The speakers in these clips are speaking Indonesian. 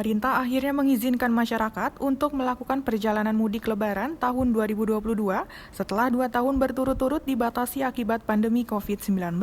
pemerintah akhirnya mengizinkan masyarakat untuk melakukan perjalanan mudik Lebaran tahun 2022 setelah 2 tahun berturut-turut dibatasi akibat pandemi COVID-19.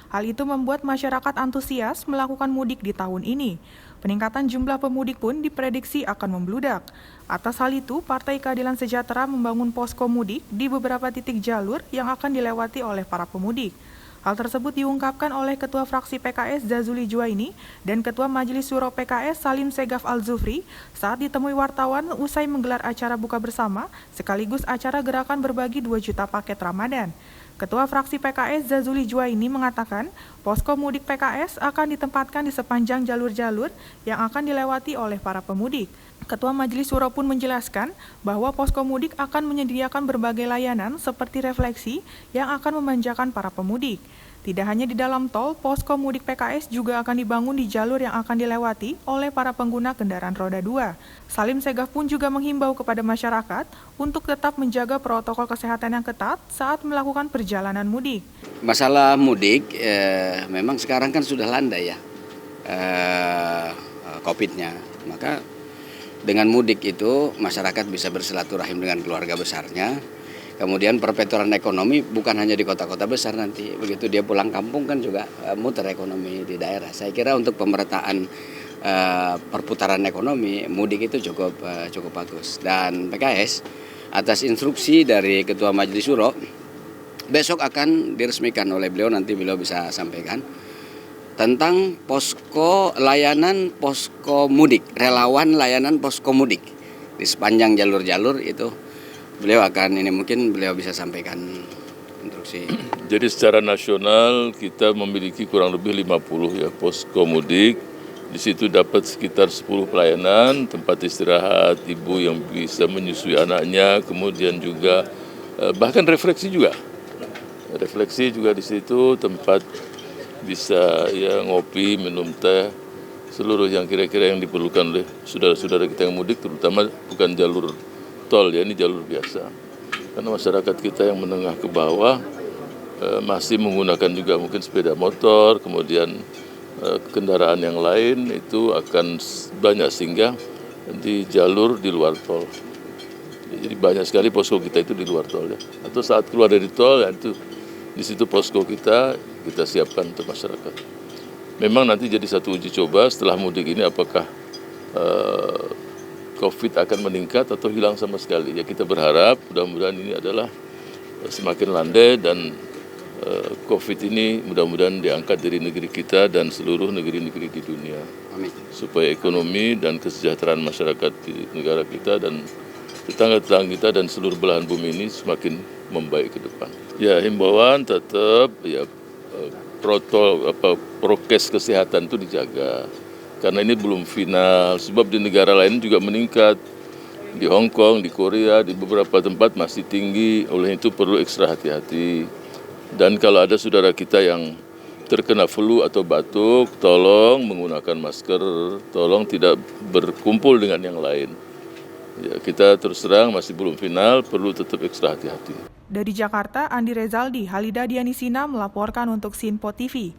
Hal itu membuat masyarakat antusias melakukan mudik di tahun ini. Peningkatan jumlah pemudik pun diprediksi akan membludak. Atas hal itu, Partai Keadilan Sejahtera membangun posko mudik di beberapa titik jalur yang akan dilewati oleh para pemudik. Hal tersebut diungkapkan oleh Ketua Fraksi PKS Zazuli Juwaini dan Ketua Majelis Syuro PKS Salim Segaf Al-Zufri saat ditemui wartawan usai menggelar acara buka bersama sekaligus acara gerakan berbagi 2 juta paket Ramadan. Ketua Fraksi PKS Zazuli Juwaini mengatakan posko mudik PKS akan ditempatkan di sepanjang jalur-jalur yang akan dilewati oleh para pemudik. Ketua Majelis Syuro pun menjelaskan bahwa posko mudik akan menyediakan berbagai layanan seperti refleksi yang akan memanjakan para pemudik. Tidak hanya di dalam tol, posko mudik PKS juga akan dibangun di jalur yang akan dilewati oleh para pengguna kendaraan roda 2. Salim Segaf pun juga menghimbau kepada masyarakat untuk tetap menjaga protokol kesehatan yang ketat saat melakukan perjalanan mudik. Masalah mudik memang sekarang kan sudah landai ya COVID-nya, maka dengan mudik itu masyarakat bisa bersilaturahim dengan keluarga besarnya. Kemudian perputaran ekonomi bukan hanya di kota-kota besar nanti. Begitu dia pulang kampung kan juga muter ekonomi di daerah. Saya kira untuk pemerataan perputaran ekonomi mudik itu cukup bagus. Dan PKS atas instruksi dari Ketua Majelis Syuro besok akan diresmikan oleh beliau, nanti beliau bisa sampaikan tentang layanan posko mudik, relawan layanan posko mudik di sepanjang jalur-jalur itu beliau akan mungkin beliau bisa sampaikan instruksi. Jadi secara nasional kita memiliki kurang lebih 50 ya posko mudik. Di situ dapat sekitar 10 pelayanan, tempat istirahat ibu yang bisa menyusui anaknya, kemudian juga bahkan refleksi juga. Refleksi juga di situ, tempat bisa ya ngopi, minum teh, seluruh yang kira-kira yang diperlukan oleh saudara-saudara kita yang mudik, terutama bukan jalur tol ya, ini jalur biasa. Karena masyarakat kita yang menengah ke bawah masih menggunakan juga mungkin sepeda motor, kemudian kendaraan yang lain itu akan banyak singgah di jalur di luar tol. Jadi banyak sekali posko kita itu di luar tol ya. Atau saat keluar dari tol ya itu di situ posko kita siapkan untuk masyarakat. Memang nanti jadi satu uji coba setelah mudik ini apakah COVID akan meningkat atau hilang sama sekali. Ya kita berharap mudah-mudahan ini adalah semakin landai dan COVID ini mudah-mudahan diangkat dari negeri kita dan seluruh negeri-negeri di dunia. Amin. Supaya ekonomi dan kesejahteraan masyarakat di negara kita dan tetangga-tetangga kita dan seluruh belahan bumi ini semakin membaik ke depan. Ya himbauan tetap ya prokes kesehatan itu dijaga. Karena ini belum final, sebab di negara lain juga meningkat. Di Hong Kong, di Korea, di beberapa tempat masih tinggi, oleh itu perlu ekstra hati-hati. Dan kalau ada saudara kita yang terkena flu atau batuk, tolong menggunakan masker, tolong tidak berkumpul dengan yang lain. Ya, kita terus terang masih belum final, perlu tetap ekstra hati-hati. Dari Jakarta, Andi Rezaldi, Halida Dianisina melaporkan untuk Sinpo TV.